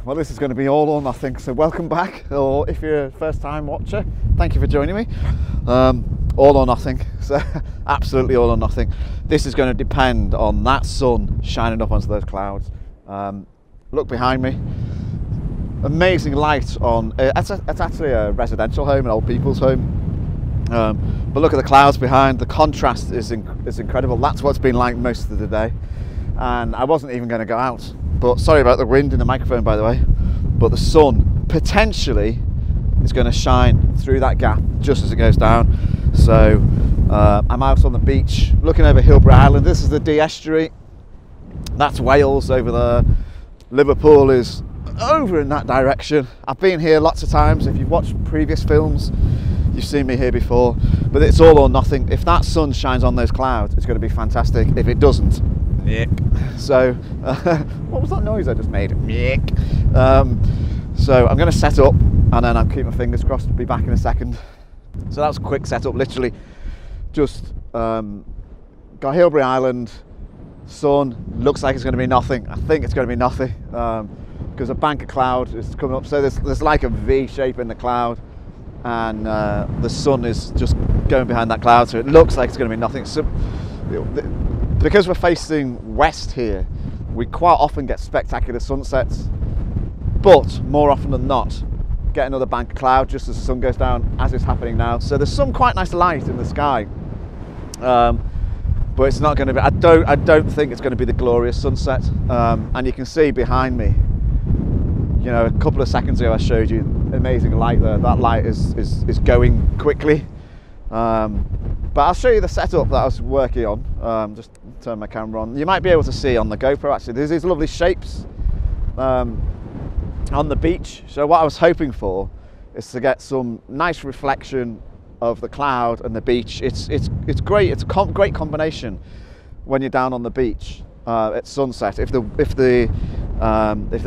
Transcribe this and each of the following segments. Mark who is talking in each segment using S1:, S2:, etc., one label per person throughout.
S1: Well, this is going to be all or nothing, so welcome back, or if you're a first time watcher, thank you for joining me. All or nothing, so absolutely all or nothing. This is going to depend on that sun shining up onto those clouds. Look behind me, amazing light on, it's actually a residential home, an old people's home. But look at the clouds behind, the contrast is incredible. That's what's been like most of the day. And I wasn't even going to go out, but sorry about the wind in the microphone, by the way, but the sun potentially is going to shine through that gap just as it goes down. So I'm out on the beach looking over Hilbury Island. This is the Dee estuary, that's Wales over there. Liverpool is over in that direction. I've been here lots of times. If you've watched previous films, you've seen me here before, but it's all or nothing. If that sun shines on those clouds, it's going to be fantastic. If it doesn't, so what was that noise I just made? So I'm going to set up and then I'll keep my fingers crossed to be back in a second. So that's a quick setup, literally just got Hilbury Island, sun, looks like it's going to be nothing. I think it's going to be nothing because a bank of cloud is coming up, so there's like a V shape in the cloud, and the sun is just going behind that cloud, so it looks like it's going to be nothing. So because we're facing west here, we quite often get spectacular sunsets, but more often than not get another bank of cloud just as the sun goes down, as is happening now. So there's some quite nice light in the sky, but it's not going to be, I don't think it's going to be the glorious sunset. And you can see behind me, you know, a couple of seconds ago I showed you amazing light there. That light is going quickly. But I'll show you the setup that I was working on. Just turn my camera on. You might be able to see on the GoPro actually, there's these lovely shapes on the beach. So what I was hoping for is to get some nice reflection of the cloud and the beach. It's great. It's a great combination when you're down on the beach at sunset. If the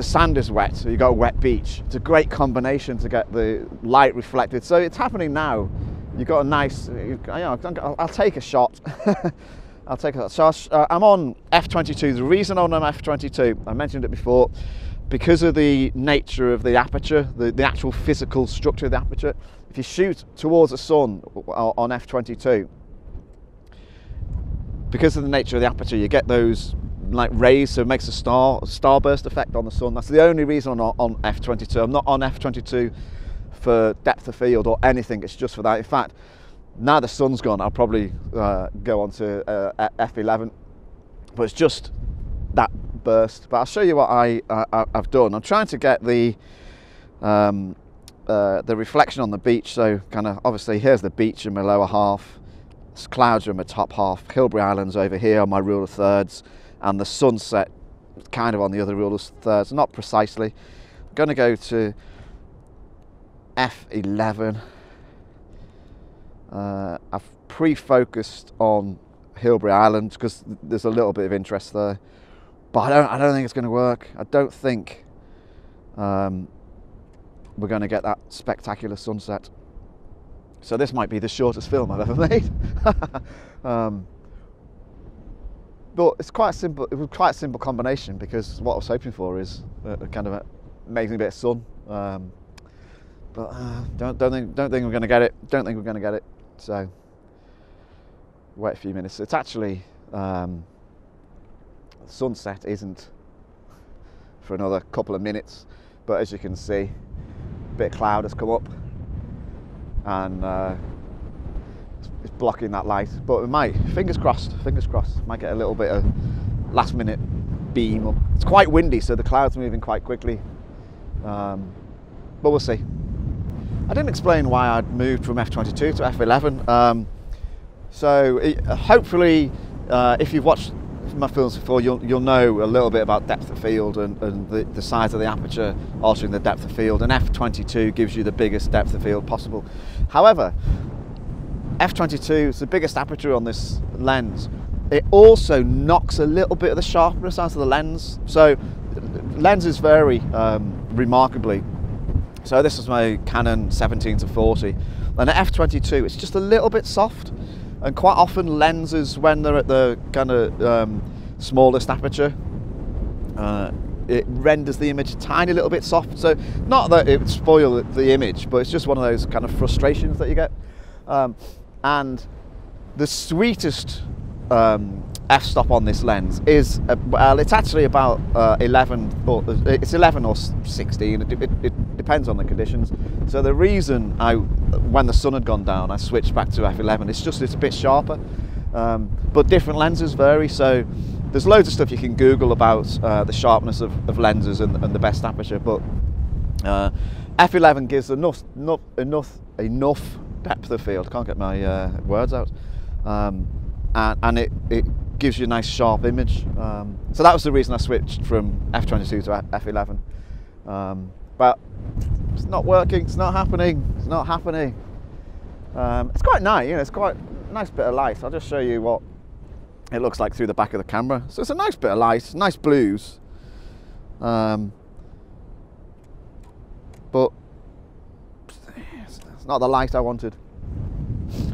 S1: sand is wet, so you've got a wet beach, it's a great combination to get the light reflected. So it's happening now. You've got a nice, I'll take a shot. I'll take a shot. So I'm on f/22. The reason I'm on f/22, I mentioned it before, because of the nature of the aperture, the actual physical structure of the aperture. If you shoot towards the sun on f/22, because of the nature of the aperture, you get those like rays, so it makes a starburst effect on the sun. That's the only reason I'm on f/22. I'm not on f/22 for depth of field or anything, it's just for that. In fact, now the sun's gone, I'll probably go on to f/11, but it's just that burst. But I'll show you what I've done. I'm trying to get the reflection on the beach, so kind of obviously here's the beach in my lower half, clouds are in my top half, Hilbury Island's over here on my rule of thirds, and the sunset kind of on the other rule of thirds, not precisely. I'm going to go to f/11. I've pre-focused on Hilbury Island because there's a little bit of interest there, but I don't think it's going to work. I don't think we're going to get that spectacular sunset. So this might be the shortest film I've ever made. But it's quite simple. It was quite a simple combination because what I was hoping for is a kind of an amazing bit of sun. But don't think we're going to get it. Don't think we're going to get it. So wait a few minutes. It's actually sunset isn't for another couple of minutes, but as you can see, a bit of cloud has come up and it's blocking that light. But we might, fingers crossed, might get a little bit of last minute beam up. It's quite windy, so the clouds are moving quite quickly, but we'll see. I didn't explain why I'd moved from f/22 to f/11. So hopefully, if you've watched my films before, you'll know a little bit about depth of field and the size of the aperture altering the depth of field. And f/22 gives you the biggest depth of field possible. However, f/22 is the biggest aperture on this lens. It also knocks a little bit of the sharpness out of the lens. So lenses vary remarkably. So this is my Canon 17-40, and at f/22 it's just a little bit soft, and quite often lenses, when they're at the kind of smallest aperture, it renders the image a tiny little bit soft. So not that it would spoil the image, but it's just one of those kind of frustrations that you get. And the sweetest f-stop on this lens is, well, it's actually about 11, or it's 11 or 16, it depends on the conditions. So the reason when the sun had gone down, I switched back to f11, it's a bit sharper, but different lenses vary. So there's loads of stuff you can Google about the sharpness of lenses and the best aperture, but f11 gives enough depth of field, can't get my words out, and it gives you a nice sharp image. So that was the reason I switched from f22 to f11. But it's not working, it's not happening, it's not happening. It's quite nice, you know, it's quite a nice bit of light. I'll just show you what it looks like through the back of the camera. So it's a nice bit of light, nice blues. But it's not the light I wanted.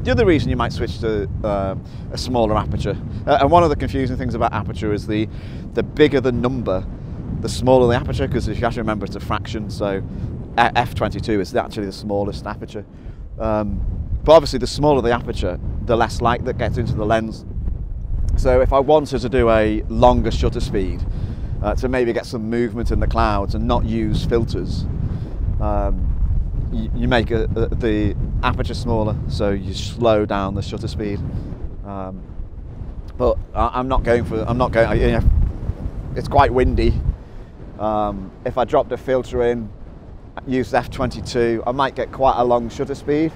S1: The other reason you might switch to a smaller aperture, and one of the confusing things about aperture is the bigger the number, the smaller the aperture, because if you have to remember it's a fraction, so f22 is actually the smallest aperture. But obviously the smaller the aperture, the less light that gets into the lens. So if I wanted to do a longer shutter speed, to maybe get some movement in the clouds and not use filters, you make the aperture smaller, so you slow down the shutter speed. But I'm not going. You know, it's quite windy. If I dropped a filter in, used f22, I might get quite a long shutter speed.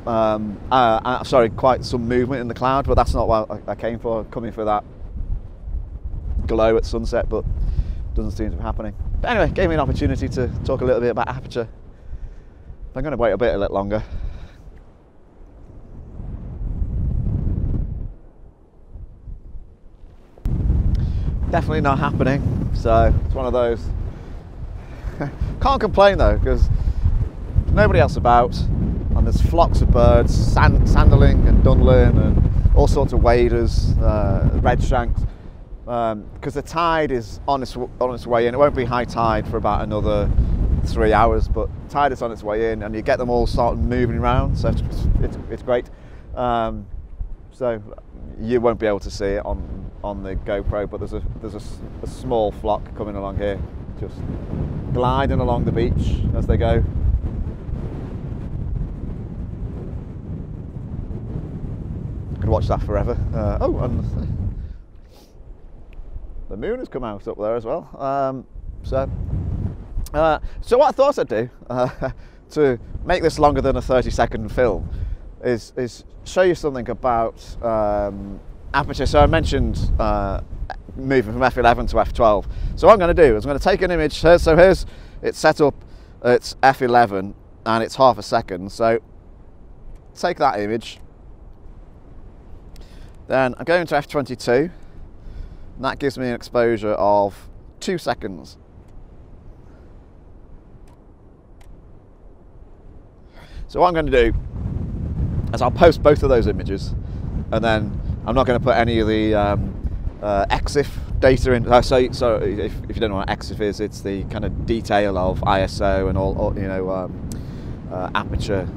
S1: Sorry, quite some movement in the cloud, but that's not what I came for. Coming for that glow at sunset, but doesn't seem to be happening. But anyway, gave me an opportunity to talk a little bit about aperture. I'm going to wait a little longer. Definitely not happening, so it's one of those. Can't complain though, because nobody else about, and there's flocks of birds, sanderling and dunlin and all sorts of waders, redshanks, because the tide is on its way in. It won't be high tide for about another 3 hours, but tide is on its way in, and you get them all sort of moving around, so it's great. So you won't be able to see it on the GoPro, but there's a small flock coming along here, just gliding along the beach as they go. Could watch that forever. Oh, and the moon has come out up there as well. So what I thought I'd do to make this longer than a 30-second film is show you something about aperture. So I mentioned moving from f11 to f12. So what I'm going to do is I'm going to take an image. So here's it's set up. It's f11 and it's half a second. So take that image. Then I'm going to f22. And that gives me an exposure of 2 seconds. So what I'm going to do is I'll post both of those images, and then I'm not going to put any of the EXIF data in. So if you don't know what EXIF is, it's the kind of detail of ISO and all you know, aperture.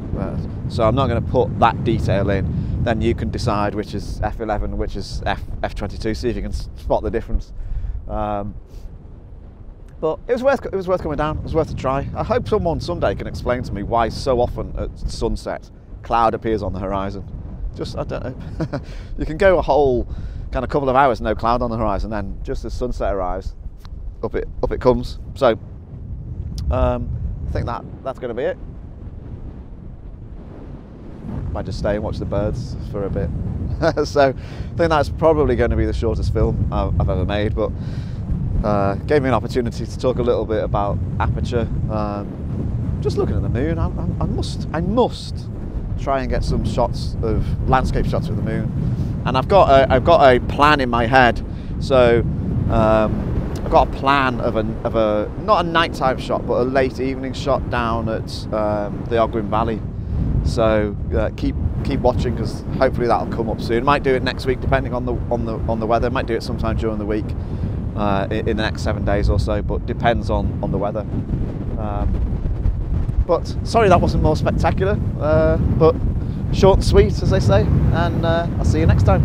S1: So I'm not going to put that detail in. Then you can decide which is f11, which is f22. See if you can spot the difference. But it was worth coming down. It was worth a try. I hope someone someday can explain to me why so often at sunset cloud appears on the horizon. Just, I don't know. You can go a whole kind of couple of hours no cloud on the horizon, then just as sunset arrives, up it comes. So I think that's going to be it. Might just stay and watch the birds for a bit. So I think that's probably going to be the shortest film I've ever made, but gave me an opportunity to talk a little bit about aperture. Just looking at the moon, I must try and get some shots of landscape shots with the moon. And I've got a plan in my head. So I've got a plan of a not a nighttime shot, but a late evening shot down at the Ogwen Valley. So keep watching, because hopefully that'll come up soon. Might do it next week depending on the weather. Might do it sometime during the week. in the next 7 days or so, but depends on the weather. But sorry that wasn't more spectacular, but short and sweet, as they say, and I'll see you next time.